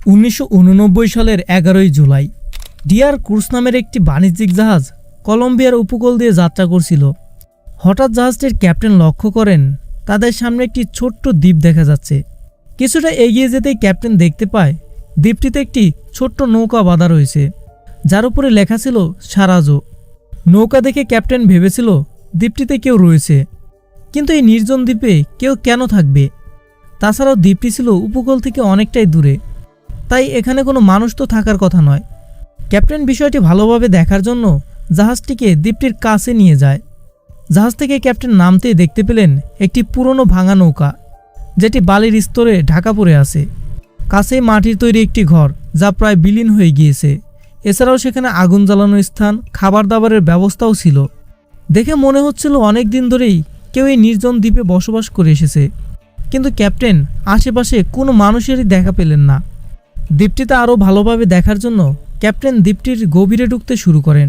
1989 সালের 11 July deer cruise নামের একটি বাণিজ্যিক জাহাজ কলম্বিয়ার উপকূল দিয়ে যাত্রা করছিল। হঠাৎ জাহাজটির ক্যাপ্টেন লক্ষ্য করেন তাদের সামনে একটি ছোট্ট দ্বীপ দেখা যাচ্ছে। কিছুটা এগিয়ে যেতেই ক্যাপ্টেন দেখতে পায় দ্বীপটিতে একটি ছোট্ট নৌকা বাঁধা রয়েছে, যার উপরে লেখা ছিল সারাজো। নৌকা দেখে ক্যাপ্টেন ভেবেছিল দ্বীপটিতে কেউ রয়েছে, কিন্তু এই নির্জন দ্বীপে কেউ কেন থাকবে? তাছাড়াও দ্বীপটি ছিল উপকূল থেকে অনেকটাই দূরে, তাই এখানে কোনো মানুষ তো থাকার কথা নয়। ক্যাপ্টেন বিষয়টি ভালোভাবে দেখার জন্য জাহাজটিকে দ্বীপটির কাছে নিয়ে যায়। জাহাজ থেকে ক্যাপ্টেন নামতেই দেখতে পেলেন একটি পুরনো ভাঙা নৌকা, যেটি বালির স্তরে ঢাকা পড়ে আছে। কাছেই মাটির তৈরি একটি ঘর, যা প্রায় বিলীন হয়ে গিয়েছে। এছাড়াও সেখানে আগুন জ্বালানোর স্থান, খাবার দাবারের ব্যবস্থাও ছিল। দেখে মনে হচ্ছিল অনেক দিন ধরেই কেউ এই নির্জন দ্বীপে বসবাস করে এসেছে, কিন্তু ক্যাপ্টেন আশেপাশে কোনো মানুষেরই দেখা পেলেন না। দ্বীপটিতে আরও ভালোভাবে দেখার জন্য ক্যাপ্টেন দ্বীপটির গভীরে ঢুকতে শুরু করেন,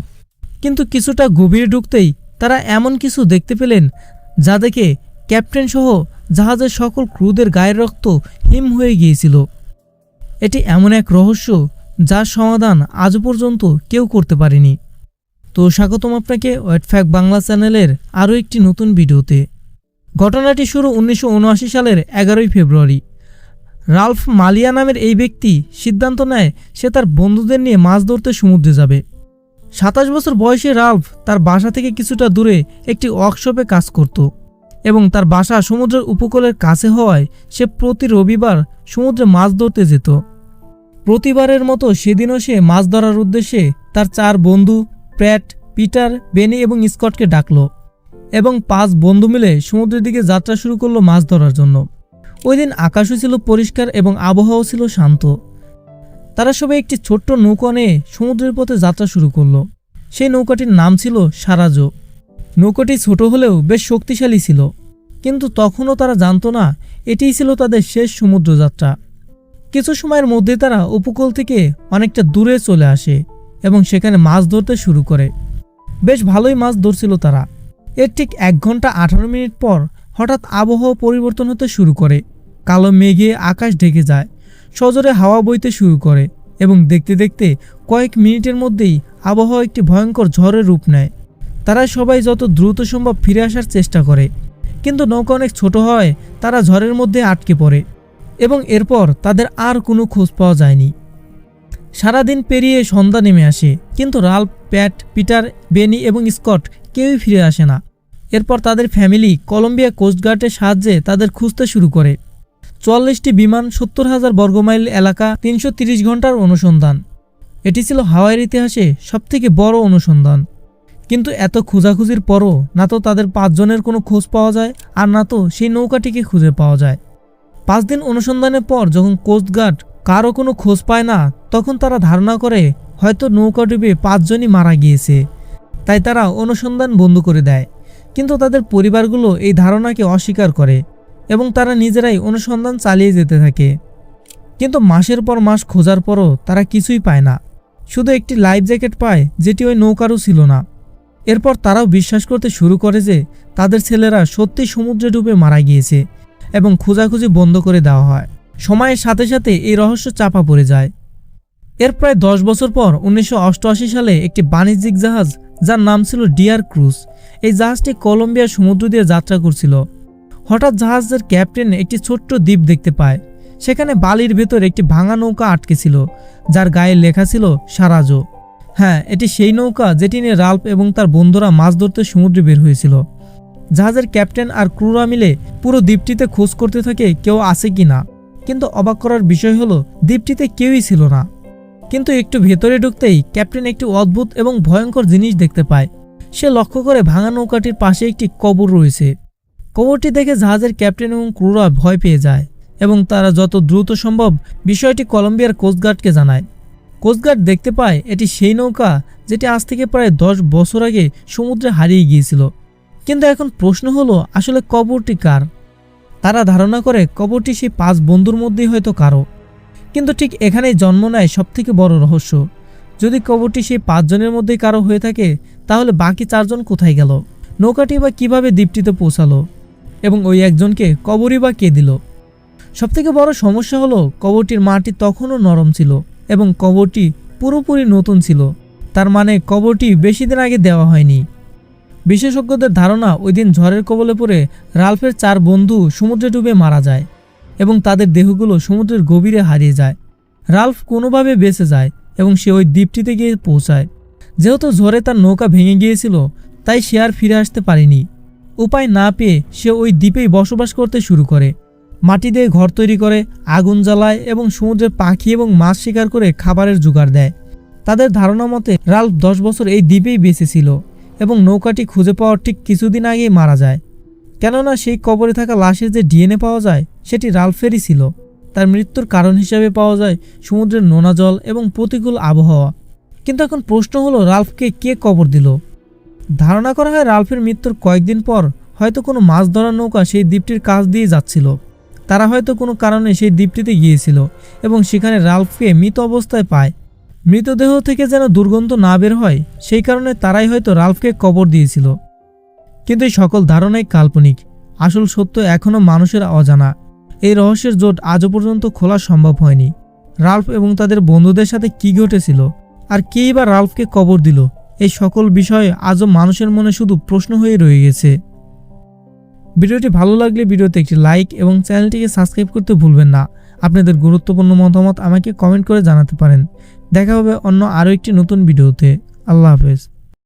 কিন্তু কিছুটা গভীরে ঢুকতেই তারা এমন কিছু দেখতে পেলেন যা দেখে ক্যাপ্টেন সহ জাহাজের সকল ক্রুদের গায়ের রক্ত হিম হয়ে গিয়েছিল। এটি এমন এক রহস্য যার সমাধান আজও পর্যন্ত কেউ করতে পারেনি। তো স্বাগতম আপনাকে ওয়েট ফ্যাক্ট বাংলা চ্যানেলের আরও একটি নতুন ভিডিওতে। ঘটনাটি শুরু 1979 সালের 11 ফেব্রুয়ারি। রাল্ফ মালিয়া নামের এই ব্যক্তি সিদ্ধান্ত নেয় সে তার বন্ধুদের নিয়ে মাছ ধরতে সমুদ্রে যাবে। 27 বছর বয়সে রাল্ফ তার বাসা থেকে কিছুটা দূরে একটি ওয়ার্কশপে কাজ করত এবং তার বাসা সমুদ্রের উপকূলের কাছে হওয়ায় সে প্রতি রবিবার সমুদ্রে মাছ ধরতে যেত। প্রতিবারের মতো সেদিনও সে মাছ ধরার উদ্দেশ্যে তার 4 বন্ধু প্র্যাট, পিটার, বেনি এবং স্কটকে ডাকল এবং 5 বন্ধু মিলে সমুদ্রের দিকে যাত্রা শুরু করলো মাছ ধরার জন্য। ওই দিন আকাশও ছিল পরিষ্কার এবং আবহাওয়াও ছিল শান্ত। তারা সবাই একটি ছোট্ট নৌকা নিয়ে সমুদ্রের পথে যাত্রা শুরু করলো। সেই নৌকাটির নাম ছিল সারাজো। নৌকাটি ছোট হলেও বেশ শক্তিশালী ছিল, কিন্তু তখনও তারা জানতো না এটিই ছিল তাদের শেষ সমুদ্র যাত্রা। কিছু সময়ের মধ্যে তারা উপকূল থেকে অনেকটা দূরে চলে আসে এবং সেখানে মাছ ধরতে শুরু করে। বেশ ভালোই মাছ ধরছিল তারা। এর ঠিক 1 ঘন্টা 18 মিনিট পর হঠাৎ আবহাওয়া পরিবর্তন হতে শুরু করে। কালো মেঘে আকাশ ঢেকে যায়, সজোরে হাওয়া বইতে শুরু করে এবং দেখতে দেখতে কয়েক মিনিটের মধ্যেই আবহাওয়া একটি ভয়ঙ্কর ঝড়ের রূপ নেয়। তারা সবাই যত দ্রুত সম্ভব ফিরে আসার চেষ্টা করে, কিন্তু নৌকা অনেক ছোট হওয়ায় তারা ঝড়ের মধ্যে আটকে পড়ে এবং এরপর তাদের আর কোনো খোঁজ পাওয়া যায়নি। সারাদিন পেরিয়ে সন্ধ্যা নেমে আসে, কিন্তু রাল্ফ, প্যাট, পিটার, বেনি এবং স্কট কেউই ফিরে আসে না। এরপর তাদের ফ্যামিলি কলম্বিয়া কোস্টগার্ডের সাহায্যে তাদের খুঁজতে শুরু করে। 44টি বিমান, 70,000 বর্গমাইল এলাকা, 330 ঘন্টার অনুসন্ধান। এটি ছিল হাওয়াইয়ের ইতিহাসে সবথেকে বড় অনুসন্ধান। কিন্তু এত খোঁজাখুঁজির পরও না তো তাদের 5 জনের কোনো খোঁজ পাওয়া যায়, আর না তো সেই নৌকাটিকে খুঁজে পাওয়া যায়। 5 দিন অনুসন্ধানের পর যখন কোস্টগার্ড কারও কোনো খোঁজ পায় না, তখন তারা ধারণা করে হয়তো নৌকা ডুবে 5 জনই মারা গিয়েছে। তাই তারা অনুসন্ধান বন্ধ করে দেয়, কিন্তু তাদের পরিবারগুলো এই ধারণাকে অস্বীকার করে এবং তারা নিজেরাই অনুসন্ধান চালিয়ে যেতে থাকে। কিন্তু মাসের পর মাস খোঁজার পরও তারা কিছুই পায় না, শুধু একটি লাইফ জ্যাকেট পায় যেটি ওই নৌকারও ছিল না। এরপর তারাও বিশ্বাস করতে শুরু করে যে তাদের ছেলেরা সত্যি সমুদ্রে ডুবে মারা গিয়েছে এবং খোঁজাখুঁজি বন্ধ করে দেওয়া হয়। সময়ের সাথে সাথে এই রহস্য চাপা পড়ে যায়। এর প্রায় 10 বছর পর 1988 সালে একটি বাণিজ্যিক জাহাজ, যার নাম ছিল ডিয়ার ক্রুজ, এই জাহাজটি কলম্বিয়ার সমুদ্র দিয়ে যাত্রা করছিল। হঠাৎ জাহাজের ক্যাপ্টেন একটি ছোট্ট দ্বীপ দেখতে পায়। সেখানে বালির ভেতর একটি ভাঙা নৌকা আটকে ছিল, যার গায়ে লেখা ছিল সারাজো। হ্যাঁ, এটি সেই নৌকা যেটি নিয়ে রাল্ফ এবং তার বন্ধুরা মাছ ধরতে সমুদ্রে বের হয়েছিল। জাহাজের ক্যাপ্টেন আর ক্রুরা মিলে পুরো দ্বীপটিতে খোঁজ করতে থাকে কেউ আছে কি না, কিন্তু অবাক করার বিষয় হলো দ্বীপটিতে কেউই ছিল না। কিন্তু একটু ভেতরে ঢুকতেই ক্যাপ্টেন একটি অদ্ভুত এবং ভয়ঙ্কর জিনিস দেখতে পায়। সে লক্ষ্য করে ভাঙা নৌকাটির পাশে একটি কবর রয়েছে। কবরটি দেখে জাহাজের ক্যাপ্টেন এবং ক্রুরা ভয় পেয়ে যায় এবং তারা যত দ্রুত সম্ভব বিষয়টি কলম্বিয়ার কোস্টগার্ডকে জানায়। কোস্টগার্ড দেখতে পায় এটি সেই নৌকা যেটি আজ থেকে প্রায় 10 বছর আগে সমুদ্রে হারিয়ে গিয়েছিল। কিন্তু এখন প্রশ্ন হলো, আসলে কবরটি কার? তারা ধারণা করে কবরটি সেই 5 বন্ধুর মধ্যেই হয়তো কারো। কিন্তু ঠিক এখানেই জন্ম নেয় সবথেকে বড় রহস্য। যদি কবরটি সেই 5 জনের মধ্যেই কারো হয়ে থাকে, তাহলে বাকি 4 জন কোথায় গেল? নৌকাটি বা কিভাবে দ্বীপটিতে পৌঁছালো এবং ওই একজনকে কবরই বা কে দিল? সবথেকে বড় সমস্যা হলো কবরটির মাটি তখনও নরম ছিল এবং কবরটি পুরোপুরি নতুন ছিল। তার মানে কবরটি বেশি দিন আগে দেওয়া হয়নি। বিশেষজ্ঞদের ধারণা ওই দিন ঝড়ের কবলে পড়ে রাল্ফের 4 বন্ধু সমুদ্রে ডুবে মারা যায় এবং তাদের দেহগুলো সমুদ্রের গভীরে হারিয়ে যায়। রাল্ফ কোনোভাবে বেঁচে যায় এবং সে ওই দ্বীপটিতে গিয়ে পৌঁছায়। যেহেতু ঝড়ে তার নৌকা ভেঙে গিয়েছিল তাই সে আর ফিরে আসতে পারেনি। উপায় না পেয়ে সে ওই দ্বীপেই বসবাস করতে শুরু করে। মাটি দিয়ে ঘর তৈরি করে, আগুন জ্বালায় এবং সমুদ্রের পাখি এবং মাছ শিকার করে খাবারের জোগাড় দেয়। তাদের ধারণা মতে রাল্ফ 10 বছর এই দ্বীপেই বেঁচে ছিল এবং নৌকাটি খুঁজে পাওয়ার ঠিক কিছুদিন আগেই মারা যায়। কেননা সেই কবরে থাকা লাশের যে ডিএনএ পাওয়া যায় সেটি রাল্ফেরই ছিল। তার মৃত্যুর কারণ হিসাবে পাওয়া যায় সমুদ্রের নোনা জল এবং প্রতিকূল আবহাওয়া। কিন্তু এখন প্রশ্ন হলো, রাল্ফকে কে কবর দিল? ধারণা করা হয় রাল্ফের মৃত্যুর কয়েকদিন পর হয়তো কোনো মাছ ধরার নৌকা সেই দ্বীপটির কাছ দিয়ে যাচ্ছিল। তারা হয়তো কোনো কারণে সেই দ্বীপটিতে গিয়েছিল এবং সেখানে রাল্ফকে মৃত অবস্থায় পায়। মৃতদেহ থেকে যেন দুর্গন্ধ না বের হয় সেই কারণে তারাই হয়তো রাল্ফকে কবর দিয়েছিল। কিন্তু এই সকল ধারণাই কাল্পনিক। আসল সত্য এখনও মানুষের অজানা। এই রহস্যের জোট আজও পর্যন্ত খোলা সম্ভব হয়নি। রাল্ফ এবং তাদের বন্ধুদের সাথে কি ঘটেছিল, আর কেই বা রাল্ফকে কবর দিল, এই সকল বিষয়ে আজও মানুষের মনে শুধু প্রশ্ন হয়ে রয়ে গেছে। ভিডিওটি ভালো লাগলে ভিডিওতে একটি লাইক এবং চ্যানেলটিকে সাবস্ক্রাইব করতে ভুলবেন না। আপনাদের গুরুত্বপূর্ণ মতামত আমাকে কমেন্ট করে জানাতে পারেন। দেখা হবে অন্য আরও একটি নতুন ভিডিওতে। আল্লাহ হাফেজ।